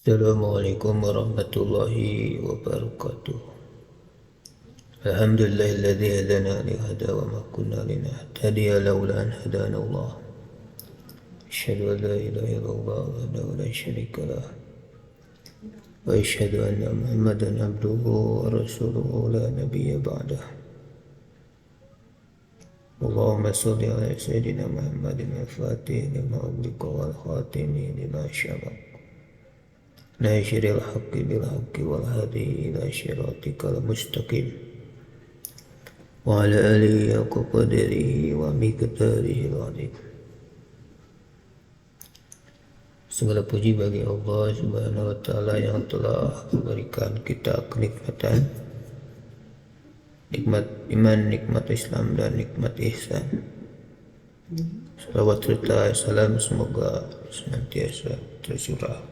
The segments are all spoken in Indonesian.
Assalamualaikum warahmatullahi wabarakatuh. Alhamdulillahilladzi hadana li hada wa ma kunna linahtadiya laula an hadana Allah. Asyhadu an la ilaha illallah wahdahu la syarika lah wa asyhadu anna Muhammadan abduhu wa rasuluhu la nabiyya ba'dah. Allahumma shalli ala sayyidina Muhammadin al-fatih lima ughliqa wal khatimi lima syabaq. ناشر الحق بالحق والهدي إلى صراطك المستقيم وعلى آله حق قدره ومقداره العظيم. Segala puji bagi Allah Subhanahu wa Ta'ala yang telah memberikan kita kenikmatan, nikmat iman, nikmat Islam, dan nikmat ihsan. Salawat serta salam semoga senantiasa tercurah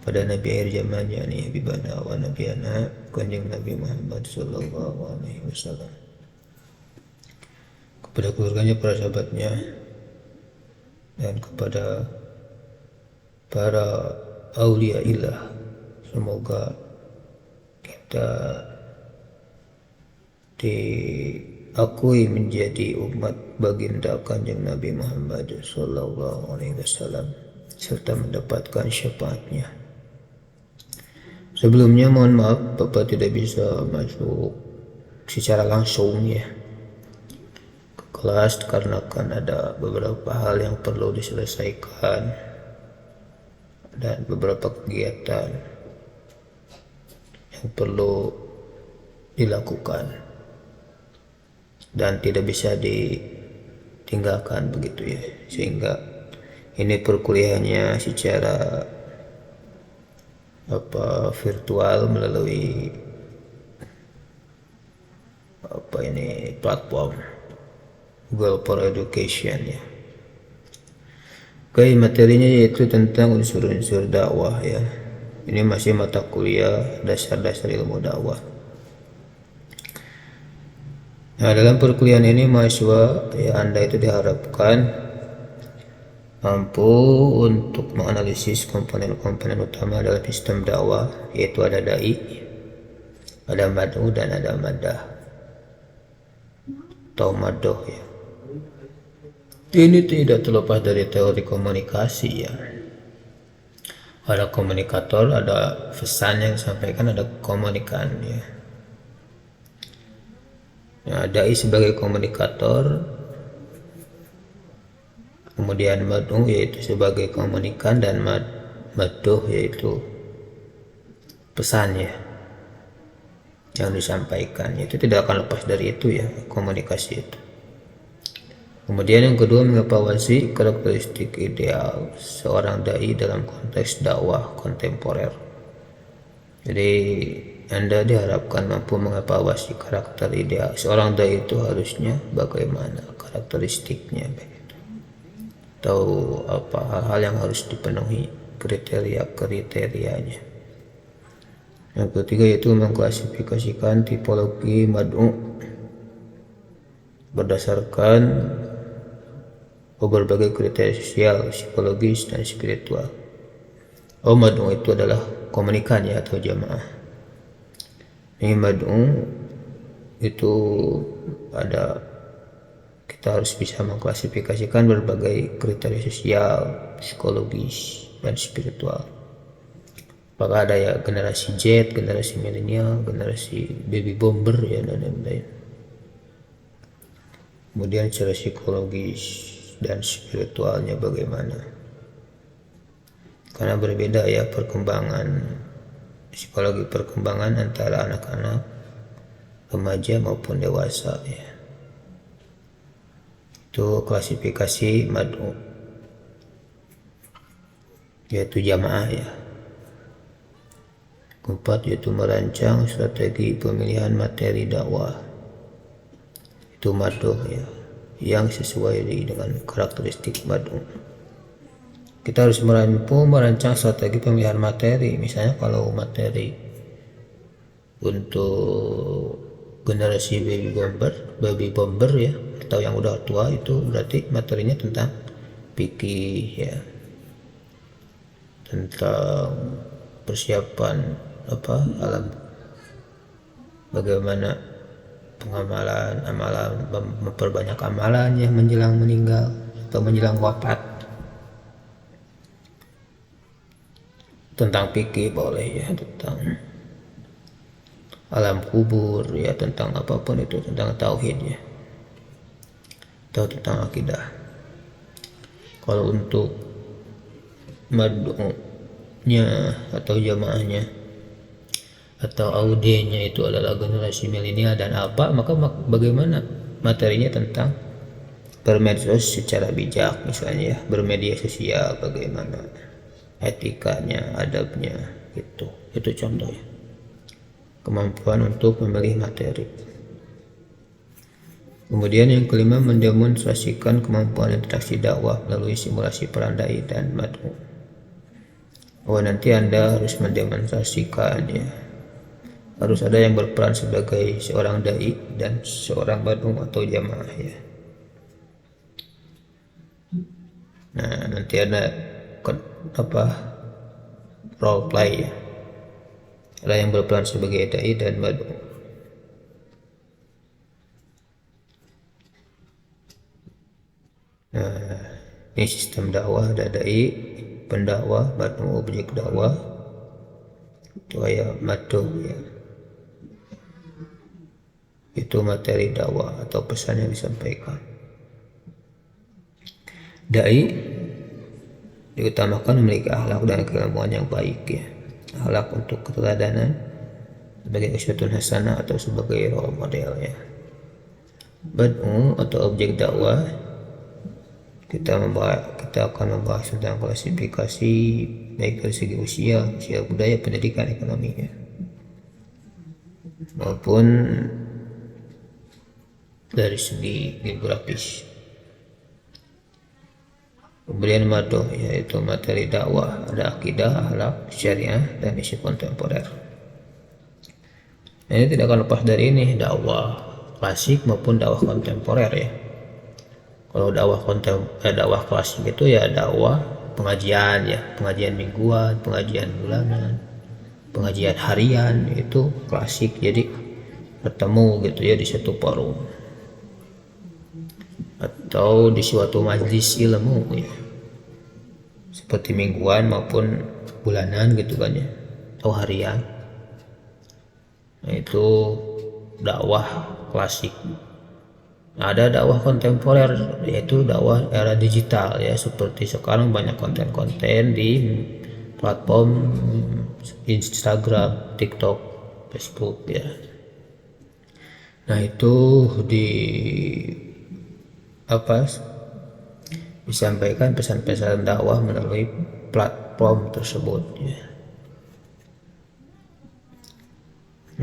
pada Nabi akhir zaman, yakni Habibana wa Nabiyana Kanjeng Nabi Muhammad sallallahu alaihi wasallam, kepada keluarganya, para sahabatnya, dan kepada para aulia ilah. Semoga kita diakui menjadi umat baginda Kanjeng Nabi Muhammad sallallahu alaihi wasallam serta mendapatkan syafaatnya. Sebelumnya mohon maaf Bapak tidak bisa masuk secara langsung ya ke kelas karena kan ada beberapa hal yang perlu diselesaikan dan beberapa kegiatan yang perlu dilakukan dan tidak bisa ditinggalkan begitu ya, sehingga ini perkuliahannya secara virtual melalui platform Google for Education ya. Oke, materinya yaitu tentang unsur-unsur dakwah ya. Ini masih mata kuliah dasar-dasar ilmu dakwah. Nah, dalam perkuliahan ini mahasiswa ya, Anda itu diharapkan mampu untuk menganalisis komponen-komponen utama dalam sistem dakwah, yaitu ada dai, ada mad'u, dan ada madah atau madoh ya. Ini tidak terlepas dari teori komunikasi ya. Ada komunikator, ada pesan yang disampaikan, ada komunikan ya. Nah, dai sebagai komunikator, kemudian mad'u yaitu sebagai komunikan, dan madoh yaitu pesannya yang disampaikan. Itu tidak akan lepas dari itu ya, komunikasi itu. Kemudian yang kedua, mengetahui karakteristik ideal seorang dai dalam konteks dakwah kontemporer. Jadi Anda diharapkan mampu mengetahui karakter ideal seorang dai itu harusnya bagaimana karakteristiknya, atau apa hal-hal yang harus dipenuhi kriteria-kriterianya. Yang ketiga yaitu mengklasifikasikan tipologi mad'u berdasarkan berbagai kriteria sosial, psikologis, dan spiritual. Mad'u itu adalah komunikan ya, atau jamaah. Ini mad'u itu kita harus bisa mengklasifikasikan berbagai kriteria sosial, psikologis, dan spiritual. Apakah ada ya generasi Z, generasi milenial, generasi baby bomber ya, dan lain-lain. Kemudian secara psikologis dan spiritualnya bagaimana? Karena berbeda ya psikologi perkembangan antara anak-anak, remaja maupun dewasa ya. Itu klasifikasi mad'u, yaitu jamaah ya. Keempat yaitu merancang strategi pemilihan materi dakwah, itu madoh ya, yang sesuai dengan karakteristik mad'u. Kita harus merancang strategi pemilihan materi. Misalnya kalau materi untuk generasi baby bomber ya, atau yang udah tua, itu berarti materinya tentang fikih ya, tentang persiapan alam, bagaimana amalan, memperbanyak amalannya menjelang meninggal atau menjelang wafat. Tentang fikih boleh ya, tentang alam kubur ya, tentang apapun itu, tentang tauhid ya, atau tentang akidah. Kalau untuk mad'unya atau jamaahnya atau audiennya itu adalah generasi milenial dan apa, maka bagaimana materinya tentang bermedsos secara bijak, misalnya ya, bermedia sosial, bagaimana etikanya, adabnya, itu contohnya. Kemampuan untuk memilih materi. Kemudian yang kelima, mendemonstrasikan kemampuan interaksi dakwah melalui simulasi peran dai dan mad'u. Nanti Anda harus mendemonstrasikan ya, harus ada yang berperan sebagai seorang dai dan seorang mad'u atau jamaah ya. Nah, nanti ada role play ya, ada yang berperan sebagai dai dan mad'u. Nah, ini sistem dakwah, ada dai, pendakwah, mad'u, objek dakwah, itu ya mad'u ya, itu materi dakwah atau pesan yang disampaikan. Dai diutamakan memiliki akhlak dan keilmuan yang baik ya, akhlak untuk keteladanan sebagai uswatun hasanah atau sebagai role model ya. Mad'u atau objek dakwah, kita akan membahas tentang klasifikasi baik dari segi usia budaya, pendidikan, ekonomi ya, maupun dari segi geografis. Kemudian mad'u yaitu materi dakwah, ada akidah, akhlak, syariah, dan isu kontemporer. Ini tidak akan lepas dari ini, dakwah klasik maupun dakwah kontemporer ya. Kalau dakwah klasik itu ya dakwah pengajian ya, pengajian mingguan, pengajian bulanan, pengajian harian, itu klasik. Jadi bertemu gitu ya di satu forum atau di suatu majelis ilmu ya, seperti mingguan maupun bulanan gitu kan ya, atau harian. Nah, itu dakwah klasik. Nah, ada dakwah kontemporer, yaitu dakwah era digital ya, seperti sekarang banyak konten-konten di platform Instagram, TikTok, Facebook ya. Nah, itu disampaikan pesan-pesan dakwah melalui platform tersebut ya.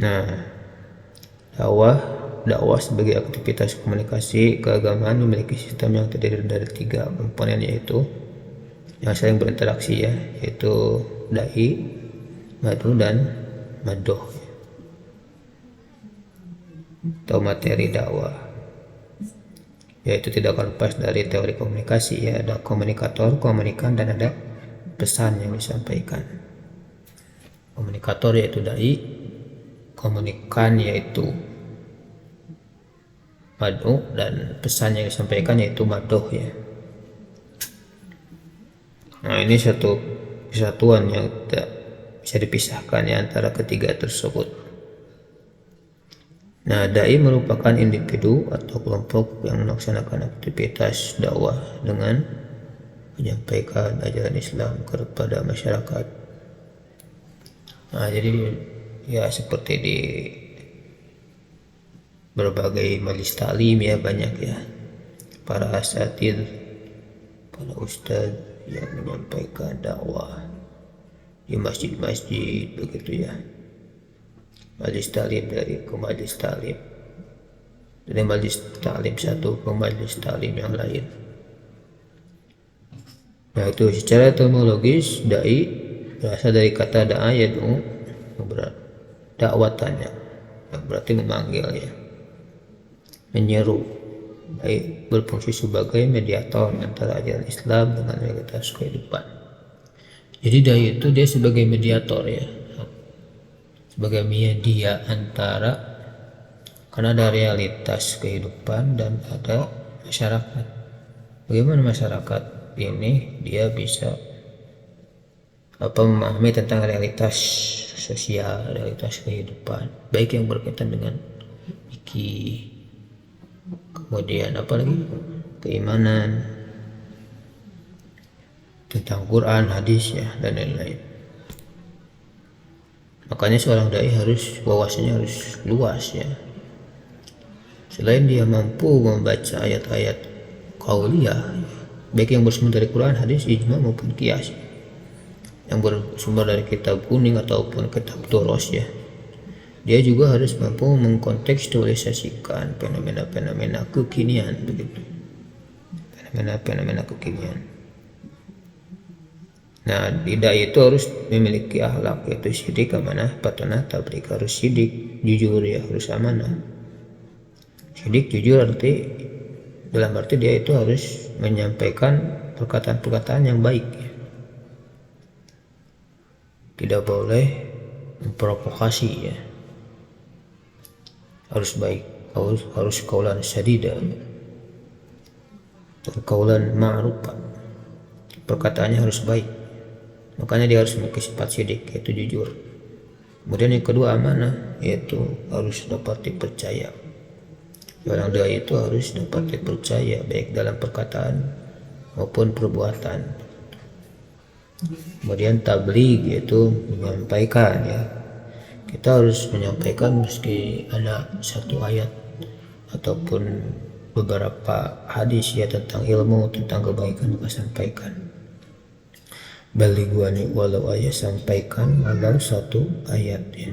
Nah, dakwah sebagai aktivitas komunikasi keagamaan memiliki sistem yang terdiri dari 3 komponen, yaitu yang saling berinteraksi ya, yaitu dai, mad'u, dan mad'uh atau materi dakwah. Yaitu tidak akan lepas dari teori komunikasi ya, ada komunikator, komunikan, dan ada pesan yang disampaikan. Komunikator yaitu dai, komunikan yaitu mad'u, dan pesan yang disampaikan yaitu mad'uh ya. Nah, ini satu kesatuan yang tidak bisa dipisahkan ya antara ketiga tersebut. Nah, dai merupakan individu atau kelompok yang melaksanakan aktivitas dakwah dengan menyampaikan ajaran Islam kepada masyarakat. Nah, jadi ya seperti di berbagai majelis taklim ya, banyak ya para asatidz, para ustadz yang menyampaikan dakwah di masjid-masjid begitu ya. Majelis taklim dari majelis taklim, dari majelis taklim satu ke majelis taklim yang lain. Nah, itu secara etimologis dai berasal dari kata da'a yad'u, dakwatannya yang berarti memanggil ya, menyeru. Dai berfungsi sebagai mediator antara ajaran Islam dengan realitas kehidupan. Jadi dai itu dia sebagai mediator ya, sebagai media antara, karena ada realitas kehidupan dan ada masyarakat. Bagaimana masyarakat ini dia bisa memahami tentang realitas sosial, realitas kehidupan, baik yang berkaitan dengan fikih, kemudian apalagi keimanan, tentang Quran, hadis ya, dan lain-lain. Makanya seorang dai harus wawasannya harus luas ya. Selain dia mampu membaca ayat-ayat qauliyah, baik yang bersumber dari Quran, hadis, ijma maupun qiyas, yang bersumber dari kitab kuning ataupun kitab doros ya, dia juga harus mampu mengkontekstualisasikan fenomena-fenomena kekinian begitu, fenomena-fenomena kekinian. Nah, dai itu harus memiliki akhlak, yaitu sidik, amanah, patonah, tablik, harus sidik, jujur ya, harus amanah. Sidik, jujur dalam arti dia itu harus menyampaikan perkataan-perkataan yang baik ya. Tidak boleh memprovokasi ya. Harus baik, harus kaulan sadida dan kaulan ma'rufan. Perkataannya harus baik. Makanya dia harus memiliki sifat sidik, yaitu jujur. Kemudian yang kedua amanah, yaitu harus dapat dipercaya. Orang dai itu harus dapat dipercaya baik dalam perkataan maupun perbuatan. Kemudian tabligh, yaitu menyampaikan ya. Kita harus menyampaikan meski ada satu ayat ataupun beberapa hadis ya tentang ilmu, tentang kebaikan, kita sampaikan. Baliguani walau ayat, sampaikan walau satu ayat ya.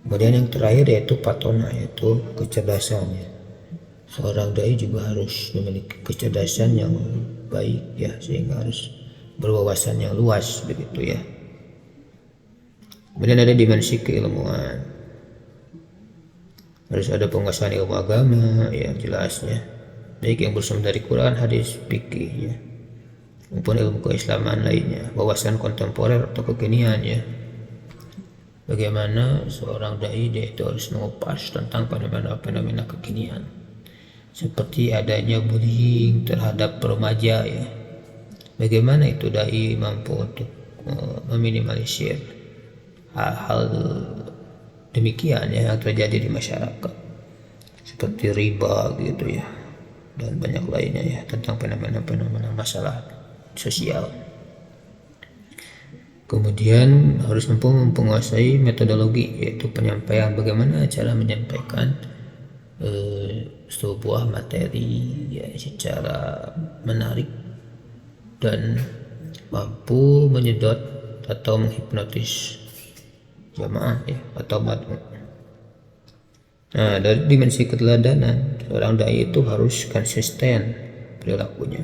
Kemudian yang terakhir yaitu patona, yaitu kecerdasannya. Seorang dai juga harus memiliki kecerdasan yang baik ya, sehingga harus berwawasan yang luas begitu ya. Kemudian ada dimensi keilmuan, harus ada penguasaan ilmu agama ya, jelasnya baik yang bersumber dari Quran, hadis, fikih ya, maupun ilmu keislaman lainnya, wawasan kontemporer atau kekinian ya. Bagaimana seorang dai dia itu harus mengupas tentang fenomena-fenomena kekinian, seperti adanya bullying terhadap remaja ya. Bagaimana itu dai mampu untuk meminimalisir hal-hal demikian ya yang terjadi di masyarakat, seperti riba gitu ya, dan banyak lainnya ya, tentang fenomena-fenomena masalah sosial. Kemudian harus mampu menguasai metodologi, yaitu penyampaian, bagaimana cara menyampaikan sebuah materi ya secara menarik dan mampu menyedot atau menghipnotis jamaah ya, atau mad'u. Nah, dari dimensi keteladanan, seorang dai itu harus konsisten perilakunya,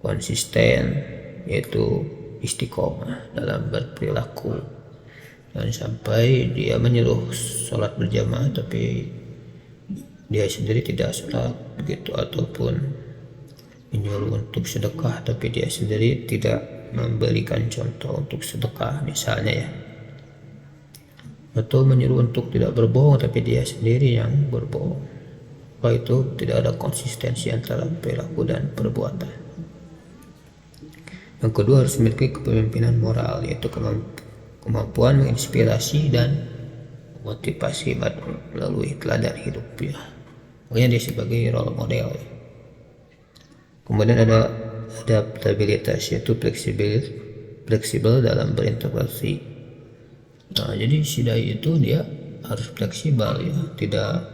konsisten yaitu istiqomah dalam berperilaku, dan sampai dia menyuruh sholat berjamaah tapi dia sendiri tidak sholat begitu, ataupun menyuruh untuk sedekah tapi dia sendiri tidak memberikan contoh untuk sedekah misalnya ya, atau menyuruh untuk tidak berbohong tapi dia sendiri yang berbohong. Maka itu tidak ada konsistensi antara perilaku dan perbuatan. Yang kedua harus memiliki kepemimpinan moral, yaitu kemampuan menginspirasi dan motivasi melalui teladan hidup ya. Makanya dia sebagai role model ya. Kemudian ada adaptabilitas, yaitu fleksibel dalam berintegrasi. Nah, jadi si dai itu dia harus fleksibel ya, tidak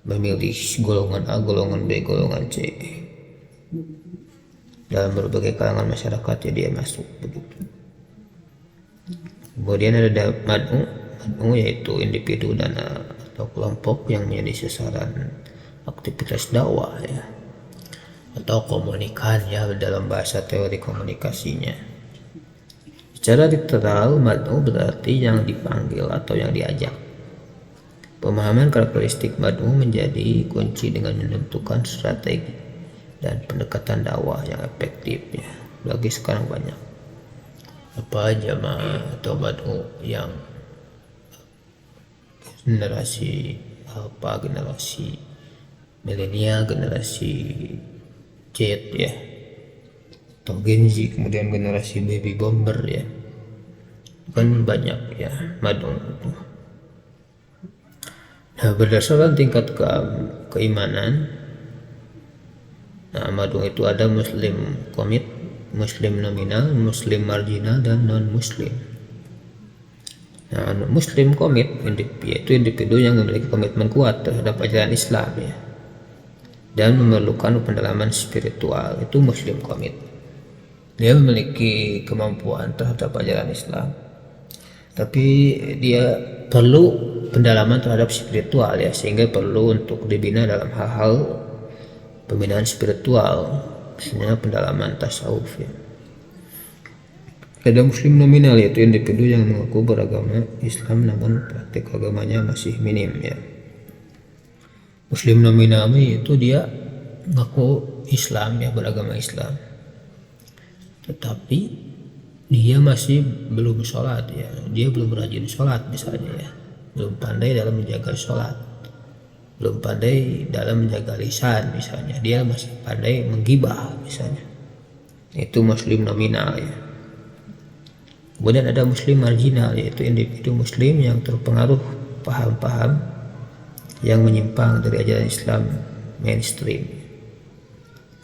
memilih golongan A, golongan B, golongan C. Dalam berbagai kalangan masyarakat ya dia masuk begitu. Kemudian ada mad'u, yaitu individu dan atau kelompok yang menjadi sasaran aktivitas dakwah ya, atau komunikan ya dalam bahasa teori komunikasinya. Secara literal, mad'u berarti yang dipanggil atau yang diajak. Pemahaman karakteristik mad'u menjadi kunci dengan menentukan strategi dan pendekatan dakwah yang efektif ya. apalagi sekarang banyak apa jamaah atau badu yang generasi milenial, generasi Z ya, atau Gen Z, kemudian generasi baby bomber ya, kan banyak ya madung itu. Nah, berdasarkan tingkat keimanan, nah madung itu ada muslim komit, muslim nominal, muslim marginal, dan non muslim. Nah, muslim komit yaitu individu yang memiliki komitmen kuat terhadap ajaran Islam ya, dan memerlukan pendalaman spiritual, itu muslim komit. Dia memiliki kemampuan terhadap ajaran Islam, tapi dia perlu pendalaman terhadap spiritual ya, sehingga perlu untuk dibina dalam hal-hal pembinaan spiritual, misalnya pendalaman tasawuf ya. Ada muslim nominal, yaitu individu yang mengaku beragama Islam namun praktik agamanya masih minim ya. Muslim nominal itu dia mengaku Islam ya, beragama Islam, tetapi dia masih belum sholat ya, dia belum rajin sholat misalnya ya, belum pandai dalam menjaga sholat, belum pandai dalam menjaga lisan misalnya, dia masih pandai menggibah misalnya, itu muslim nominal ya. Kemudian ada muslim marginal, yaitu individu muslim yang terpengaruh paham-paham yang menyimpang dari ajaran Islam mainstream.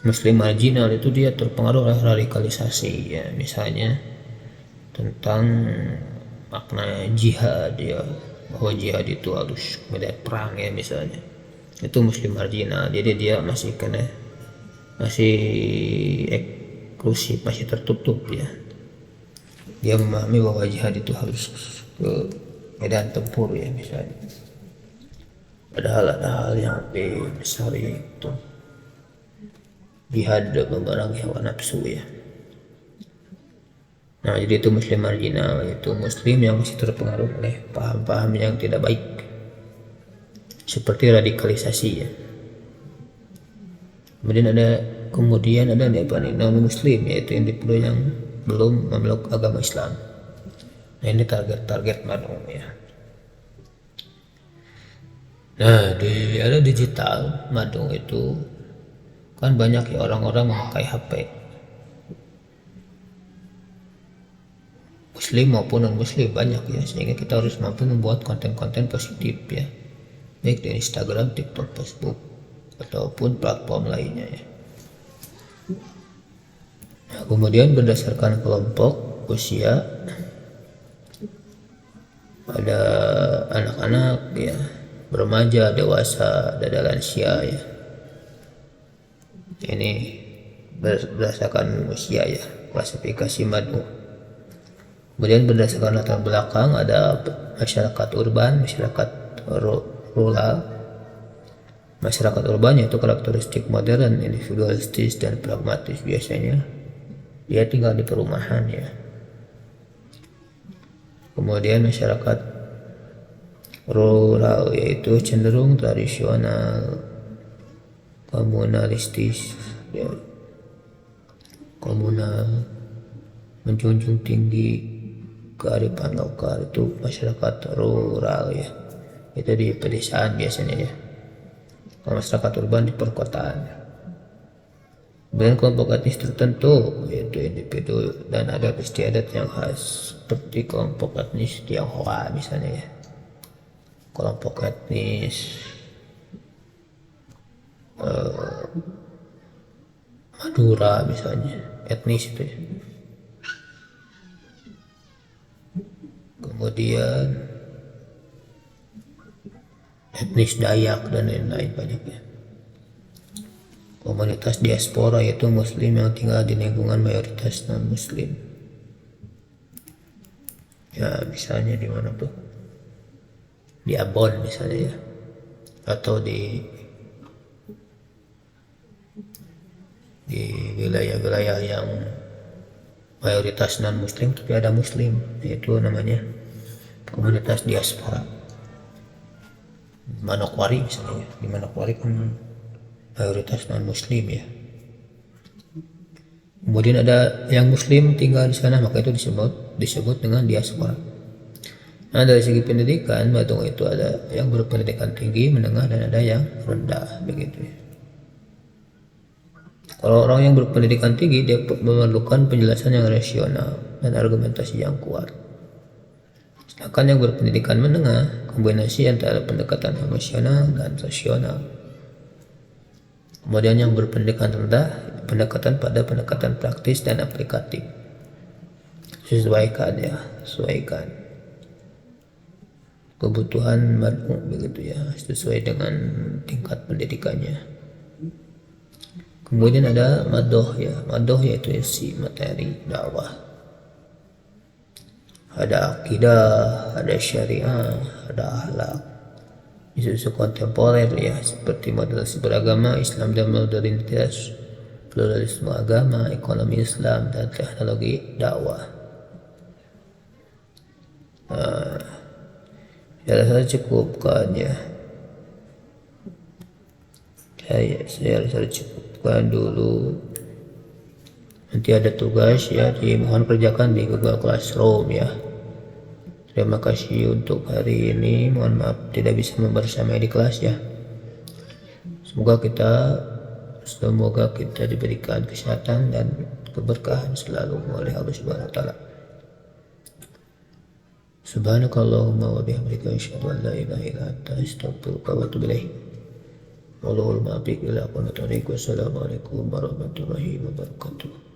Muslim marginal itu dia terpengaruh oleh radikalisasi ya, misalnya tentang makna jihad ya, bahwa jihad itu harus kemudian perang ya misalnya, itu muslim marginal. Jadi dia masih eksklusif, masih tertutup ya. Dia memahami bahwa jihad itu harus ke medan tempur ya misalnya, padahal ada hal yang lebih besar, yaitu jihad memerangi hawa nafsu ya. Nah, jadi itu muslim marginal, itu muslim yang masih terpengaruh oleh paham-paham yang tidak baik seperti radikalisasi ya. Kemudian ada non muslim, yaitu individu yang belum memeluk agama Islam. Nah, ini target madung ya. Nah, di era digital madung itu kan banyak ya orang-orang memakai HP, muslim maupun non muslim banyak ya, sehingga kita harus mampu membuat konten-konten positif ya, baik di Instagram, TikTok, Facebook, ataupun platform lainnya ya. Nah, kemudian berdasarkan kelompok usia, ada anak-anak ya, remaja, dewasa, dan lansia ya. Ini berdasarkan usia ya, klasifikasi madung. Kemudian berdasarkan latar belakang, ada masyarakat urban, masyarakat rural. Masyarakat urban yaitu karakteristik modern, individualistis, dan pragmatis. Biasanya dia tinggal di perumahan ya. Kemudian masyarakat rural yaitu cenderung tradisional, komunalistis ya, komunal, menjunjung tinggi kearifan lokal, itu masyarakat rural ya, itu di pedesaan biasanya ya. Kalau masyarakat urban di perkotaan. Kemudian kelompok etnis tertentu, yaitu individu dan adat istiadat yang khas, seperti kelompok etnis Tionghoa misalnya ya, kelompok etnis Madura misalnya, etnis itu ya. Kemudian etnis Dayak dan lain-lain banyak ya. Komunitas diaspora yaitu muslim yang tinggal di lingkungan mayoritas non muslim ya, misalnya di mana tuh, di Ambon misalnya ya, atau di wilayah-wilayah yang mayoritas non muslim tapi ada muslim, yaitu namanya komunitas diaspora. Manokwari misalnya, di Manokwari kan mayoritas non muslim ya. Kemudian ada yang muslim tinggal di sana, maka itu disebut dengan diaspora. Nah, dari segi pendidikan, Badung itu ada yang berpendidikan tinggi, menengah, dan ada yang rendah, begitu ya. Kalau orang yang berpendidikan tinggi, dia memerlukan penjelasan yang rasional dan argumentasi yang kuat. Sedangkan yang berpendidikan menengah, kombinasi antara pendekatan emosional dan rasional. Kemudian yang berpendidikan rendah, pendekatan pada pendekatan praktis dan aplikatif. Sesuaikan ya, sesuaikan kebutuhan mad'u, begitu ya, sesuai dengan tingkat pendidikannya. Kemudian ada madoh ya, madoh yaitu isi materi dakwah. Ada akidah, ada syariah, ada akhlak. Isu-isu kontemporer ya, seperti moderasi beragama, Islam dan modernitas, pluralisme agama, ekonomi Islam, dan teknologi dakwah. Saya rasa cukupkan ya. Saya rasa cukupkan dulu. Nanti ada tugas ya, dimohon kerjakan di Google Classroom ya. Terima kasih untuk hari ini. Mohon maaf tidak bisa membersamai di kelas ya. Semoga kita diberikan kesehatan dan keberkahan selalu oleh Allah Subhanahu wa taala. Subhanakallahumma wa bihamdika asyhadu an la ilaha illa anta astaghfiruka wa atubu ilaik. Wallahul muwaffiq ila aqwamit thoriq. Wassalamualaikum warahmatullahi wabarakatuh.